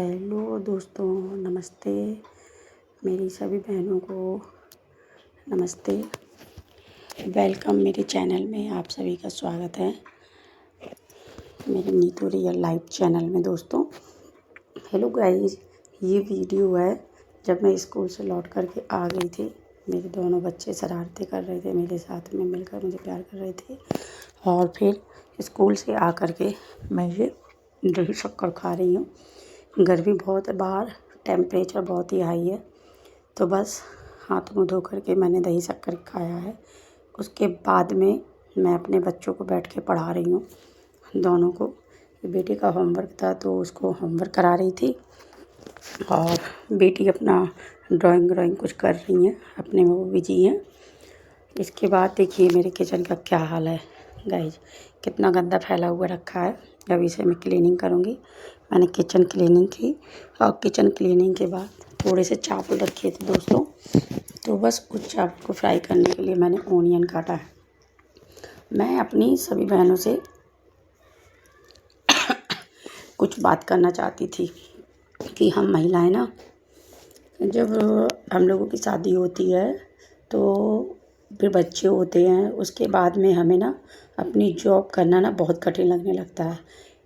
Hello दोस्तों, नमस्ते। मेरी सभी बहनों को नमस्ते। वेलकम मेरे चैनल में, आप सभी का स्वागत है मेरे नीतू रियल लाइफ चैनल में। दोस्तों हेलो गाइस, ये वीडियो है जब मैं स्कूल से लौट कर के आ गई थी। मेरे दोनों बच्चे शरारतें कर रहे थे, मेरे साथ में मिलकर मुझे प्यार कर रहे थे। और फिर स्कूल से आ कर के मैं ये दही शक्कर खा रही हूँ। गर्मी बहुत है बाहर, टेम्परेचर बहुत ही हाई है, तो बस हाथ मुँह धो कर के मैंने दही शक्कर खाया है। उसके बाद में मैं अपने बच्चों को बैठ के पढ़ा रही हूँ, दोनों को। बेटी का होमवर्क था तो उसको होमवर्क करा रही थी, और बेटी अपना ड्राइंग कुछ कर रही हैं, अपने में वो बिजी हैं। इसके बाद देखिए मेरे किचन का क्या हाल है गाइज, कितना गंदा फैला हुआ रखा है। अभी इसे मैं क्लीनिंग करूँगी। मैंने किचन क्लीनिंग की, और किचन क्लीनिंग के बाद थोड़े से चावल रखे थे दोस्तों, तो बस उस चावल को फ्राई करने के लिए मैंने ओनियन काटा है। मैं अपनी सभी बहनों से कुछ बात करना चाहती थी कि हम महिलाएं ना, जब हम लोगों की शादी होती है तो फिर बच्चे होते हैं, उसके बाद में हमें ना अपनी जॉब करना ना बहुत कठिन लगने लगता है,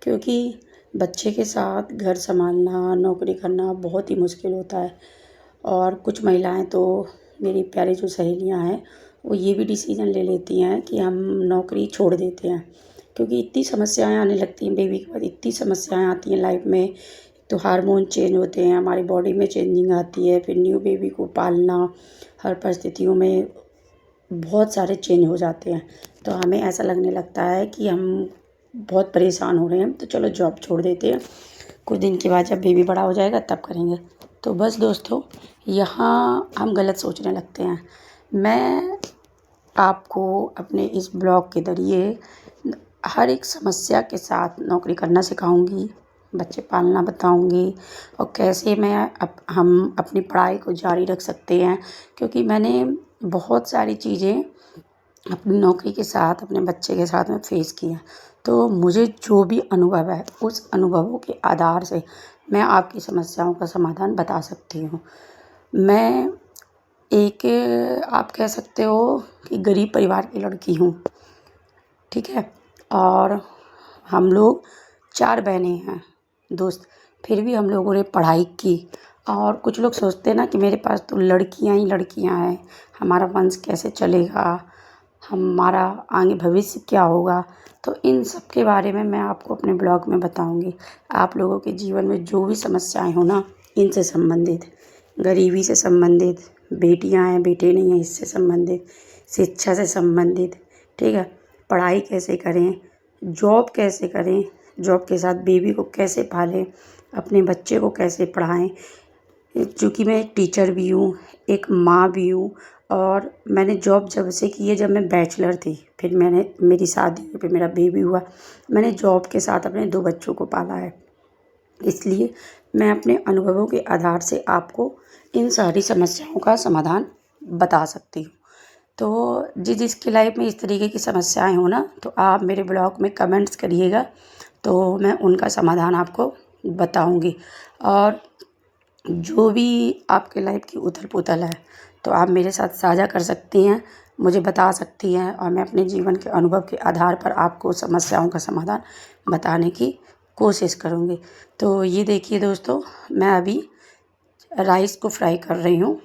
क्योंकि बच्चे के साथ घर संभालना, नौकरी करना बहुत ही मुश्किल होता है। और कुछ महिलाएं तो, मेरी प्यारी जो सहेलियां हैं, वो ये भी डिसीजन ले लेती हैं कि हम नौकरी छोड़ देते हैं, क्योंकि इतनी समस्याएं आने लगती हैं बेबी के बाद। इतनी समस्याएं आती हैं लाइफ में, तो हार्मोन चेंज होते हैं, हमारी बॉडी में चेंजिंग आती है, फिर न्यू बेबी को पालना, हर परिस्थितियों में बहुत सारे चेंज हो जाते हैं। तो हमें ऐसा लगने लगता है कि हम बहुत परेशान हो रहे हैं, तो चलो जॉब छोड़ देते हैं, कुछ दिन के बाद जब बेबी बड़ा हो जाएगा तब करेंगे। तो बस दोस्तों, यहाँ हम गलत सोचने लगते हैं। मैं आपको अपने इस ब्लॉग के ज़रिए हर एक समस्या के साथ नौकरी करना सिखाऊंगी, बच्चे पालना बताऊंगी, और कैसे हम अपनी पढ़ाई को जारी रख सकते हैं, क्योंकि मैंने बहुत सारी चीज़ें अपनी नौकरी के साथ, अपने बच्चे के साथ में फेस किया। तो मुझे जो भी अनुभव है, उस अनुभवों के आधार से मैं आपकी समस्याओं का समाधान बता सकती हूँ। मैं एक, आप कह सकते हो कि गरीब परिवार की लड़की हूँ, ठीक है। और हम लोग 4 बहनें हैं दोस्त, फिर भी हम लोगों ने पढ़ाई की। और कुछ लोग सोचते हैं ना कि मेरे पास तो लड़कियां ही लड़कियां हैं, हमारा वंश कैसे चलेगा, हमारा आगे भविष्य क्या होगा। तो इन सब के बारे में मैं आपको अपने ब्लॉग में बताऊंगी। आप लोगों के जीवन में जो भी समस्याएं हो ना, इनसे संबंधित, गरीबी से संबंधित, बेटियां हैं बेटे नहीं हैं इससे संबंधित, शिक्षा से संबंधित, ठीक है, पढ़ाई कैसे करें, जॉब कैसे करें, जॉब के साथ बेबी को कैसे पालें, अपने बच्चे को कैसे पढ़ाएं। चूँकि मैं एक टीचर भी हूँ, एक माँ भी हूँ, और मैंने जॉब जब से की है जब मैं बैचलर थी, फिर मेरी शादी हुई, फिर मेरा बेबी हुआ। मैंने जॉब के साथ अपने 2 बच्चों को पाला है, इसलिए मैं अपने अनुभवों के आधार से आपको इन सारी समस्याओं का समाधान बता सकती हूँ। तो जिसकी लाइफ में इस तरीके की समस्याएं हो ना, तो आप मेरे ब्लॉग में कमेंट्स करिएगा, तो मैं उनका समाधान आपको बताऊंगी। और जो भी आपके लाइफ की उथल पुथल है, तो आप मेरे साथ साझा कर सकती हैं, मुझे बता सकती हैं, और मैं अपने जीवन के अनुभव के आधार पर आपको समस्याओं का समाधान बताने की कोशिश करूँगी। तो ये देखिए दोस्तों, मैं अभी राइस को फ्राई कर रही हूँ,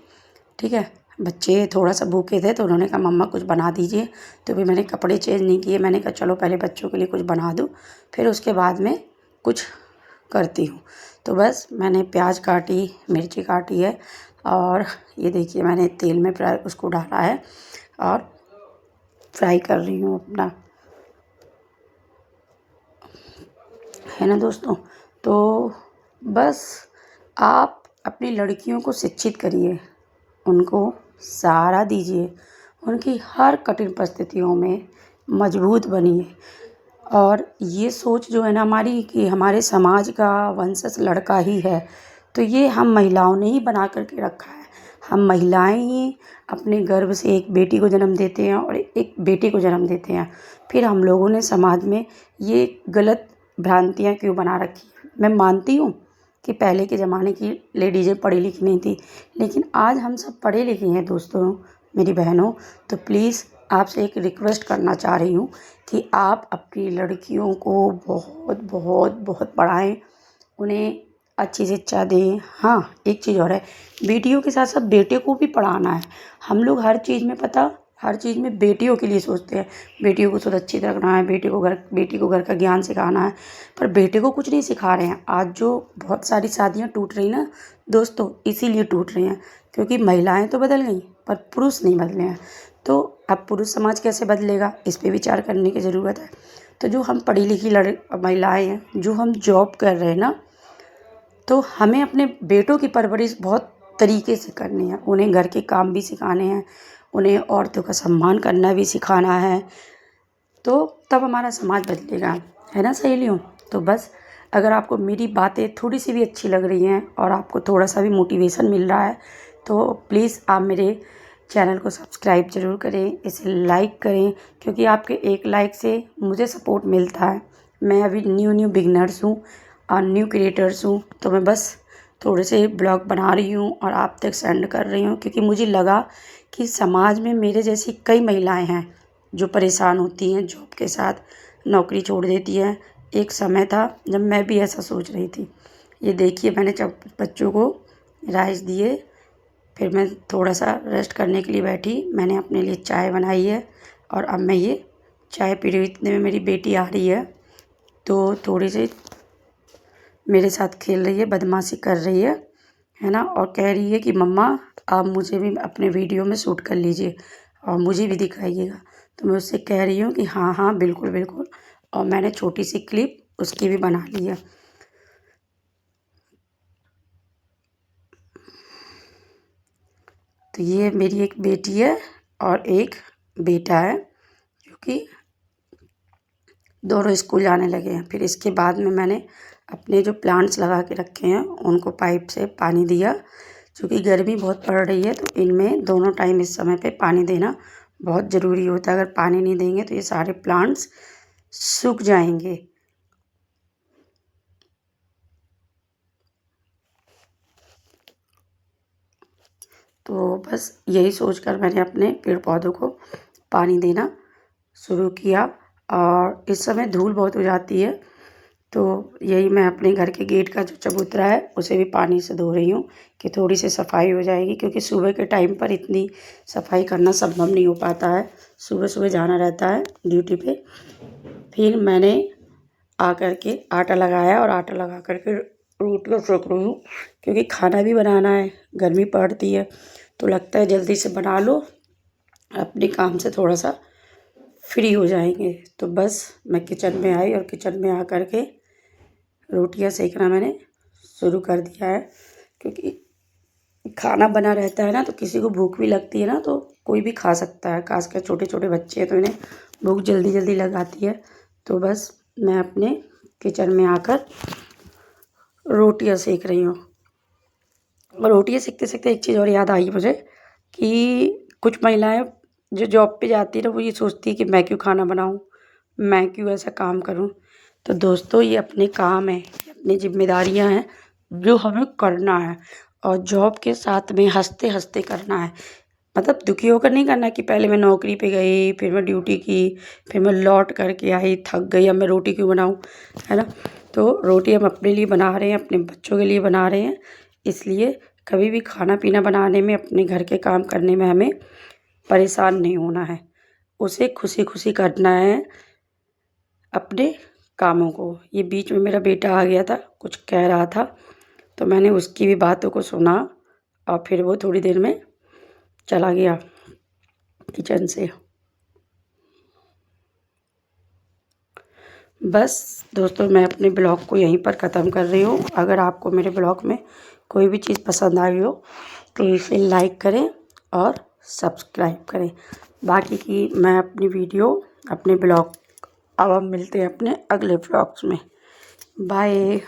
ठीक है। बच्चे थोड़ा सा भूखे थे तो उन्होंने कहा मम्मा कुछ बना दीजिए, तो भी मैंने कपड़े चेंज नहीं किए। मैंने कहा चलो पहले बच्चों के लिए कुछ बना दूँ, फिर उसके बाद में कुछ करती हूँ। तो बस मैंने प्याज काटी, मिर्ची काटी है, और ये देखिए मैंने तेल में फ्राई उसको डाला है, और फ्राई कर रही हूँ अपना, है ना दोस्तों। तो बस आप अपनी लड़कियों को शिक्षित करिए, उनको सहारा दीजिए, उनकी हर कठिन परिस्थितियों में मजबूत बनिए। और ये सोच जो है ना हमारी, कि हमारे समाज का वंशज लड़का ही है, तो ये हम महिलाओं ने ही बना करके रखा है। हम महिलाएं ही अपने गर्भ से एक बेटी को जन्म देते हैं और एक बेटे को जन्म देते हैं। फिर हम लोगों ने समाज में ये गलत भ्रांतियाँ क्यों बना रखी हैं। मैं मानती हूँ कि पहले के ज़माने की लेडीज़ें पढ़ी लिखी नहीं थी, लेकिन आज हम सब पढ़े लिखे हैं दोस्तों, मेरी बहनों। तो प्लीज़ आपसे एक रिक्वेस्ट करना चाह रही हूँ कि आप अपनी लड़कियों को बहुत बहुत बहुत पढ़ाएं, उन्हें अच्छी शिक्षा दें। हाँ, एक चीज़ और है, बेटियों के साथ साथ बेटे को भी पढ़ाना है। हम लोग हर चीज़ में बेटियों के लिए सोचते हैं, बेटियों को सुरक्षित रखना है, बेटी को घर का ज्ञान सिखाना है, पर बेटे को कुछ नहीं सिखा रहे हैं। आज जो बहुत सारी शादियाँ टूट रही ना दोस्तों, इसीलिए टूट रही हैं क्योंकि महिलाएं तो बदल गई पर पुरुष नहीं बदले हैं। तो अब पुरुष समाज कैसे बदलेगा, इस पे विचार करने की ज़रूरत है। तो जो हम पढ़ी लिखी महिलाएं हैं, जो हम जॉब कर रहे हैं ना, तो हमें अपने बेटों की परवरिश बहुत तरीके से करनी है। उन्हें घर के काम भी सिखाने हैं, उन्हें औरतों का सम्मान करना भी सिखाना है, तो तब हमारा समाज बदलेगा, है ना सहेलियों। तो बस अगर आपको मेरी बातें थोड़ी सी भी अच्छी लग रही हैं और आपको थोड़ा सा भी मोटिवेशन मिल रहा है, तो प्लीज़ आप मेरे चैनल को सब्सक्राइब ज़रूर करें, इसे लाइक करें, क्योंकि आपके एक लाइक से मुझे सपोर्ट मिलता है। मैं अभी न्यू बिगिनर्स हूँ और न्यू क्रिएटर्स हूँ, तो मैं बस थोड़े से ब्लॉग बना रही हूँ और आप तक सेंड कर रही हूँ, क्योंकि मुझे लगा कि समाज में मेरे जैसी कई महिलाएं हैं जो परेशान होती हैं, जॉब के साथ नौकरी छोड़ देती हैं। एक समय था जब मैं भी ऐसा सोच रही थी। ये देखिए, मैंने जब बच्चों को राइस दिए, फिर मैं थोड़ा सा रेस्ट करने के लिए बैठी, मैंने अपने लिए चाय बनाई है और अब मैं ये चाय पी रही हूँ। इतने में मेरी बेटी आ रही है, तो थोड़ी सी मेरे साथ खेल रही है, बदमाशी कर रही है ना, और कह रही है कि मम्मा आप मुझे भी अपने वीडियो में शूट कर लीजिए और मुझे भी दिखाइएगा। तो मैं उससे कह रही हूँ कि हाँ हाँ बिल्कुल बिल्कुल, और मैंने छोटी सी क्लिप उसकी भी बना ली है। तो ये मेरी एक बेटी है और एक बेटा है, जो कि दोनों स्कूल जाने लगे हैं। फिर इसके बाद में मैंने अपने जो प्लांट्स लगा के रखे हैं उनको पाइप से पानी दिया, क्योंकि गर्मी बहुत पड़ रही है, तो इनमें दोनों टाइम इस समय पे पानी देना बहुत ज़रूरी होता है। अगर पानी नहीं देंगे तो ये सारे प्लांट्स सूख जाएंगे। तो बस यही सोचकर मैंने अपने पेड़ पौधों को पानी देना शुरू किया। और इस समय धूल बहुत हो जाती है, तो यही मैं अपने घर के गेट का जो चबूतरा है उसे भी पानी से धो रही हूँ कि थोड़ी सी सफाई हो जाएगी, क्योंकि सुबह के टाइम पर इतनी सफाई करना संभव नहीं हो पाता है। सुबह सुबह जाना रहता है ड्यूटी पे। फिर मैंने आकर के आटा लगाया और आटा लगा करके रोटियाँ सेक रही हूँ, क्योंकि खाना भी बनाना है, गर्मी पड़ती है, तो लगता है जल्दी से बना लो, अपने काम से थोड़ा सा फ्री हो जाएंगे। तो बस मैं किचन में आई और किचन में आकर के रोटियां सेकना मैंने शुरू कर दिया है, क्योंकि खाना बना रहता है ना, तो किसी को भूख भी लगती है ना, तो कोई भी खा सकता है, खासकर छोटे छोटे बच्चे हैं तो इन्हें भूख जल्दी जल्दी लगाती है। तो बस मैं अपने किचन में आकर रोटियां सेक रही हूँ। और रोटियां सेकते सेकते एक चीज़ और याद आई मुझे कि कुछ महिलाएं जो जॉब पे जाती है ना, वो ये सोचती है कि मैं क्यों खाना बनाऊँ, मैं क्यों ऐसा काम करूँ। तो दोस्तों, ये अपने काम है, ये अपनी जिम्मेदारियां हैं जो हमें करना है, और जॉब के साथ में हंसते हंसते करना है। मतलब दुखी होकर नहीं करना कि पहले मैं नौकरी पे गई, फिर मैं ड्यूटी की, फिर मैं लौट करके आई, थक गई, अब मैं रोटी क्यों बनाऊँ, है ना। तो रोटी हम अपने लिए बना रहे हैं, अपने बच्चों के लिए बना रहे हैं, इसलिए कभी भी खाना पीना बनाने में, अपने घर के काम करने में हमें परेशान नहीं होना है, उसे खुशी खुशी करना है अपने कामों को। ये बीच में मेरा बेटा आ गया था, कुछ कह रहा था, तो मैंने उसकी भी बातों को सुना और फिर वो थोड़ी देर में चला गया किचन से। बस दोस्तों, मैं अपने ब्लॉग को यहीं पर ख़त्म कर रही हूँ। अगर आपको मेरे ब्लॉग में कोई भी चीज़ पसंद आई हो तो इसे लाइक करें और सब्सक्राइब करें। बाकी की मैं अपनी वीडियो, अपने ब्लॉग, अब हम मिलते हैं अपने अगले ब्लॉग्स में। बाय।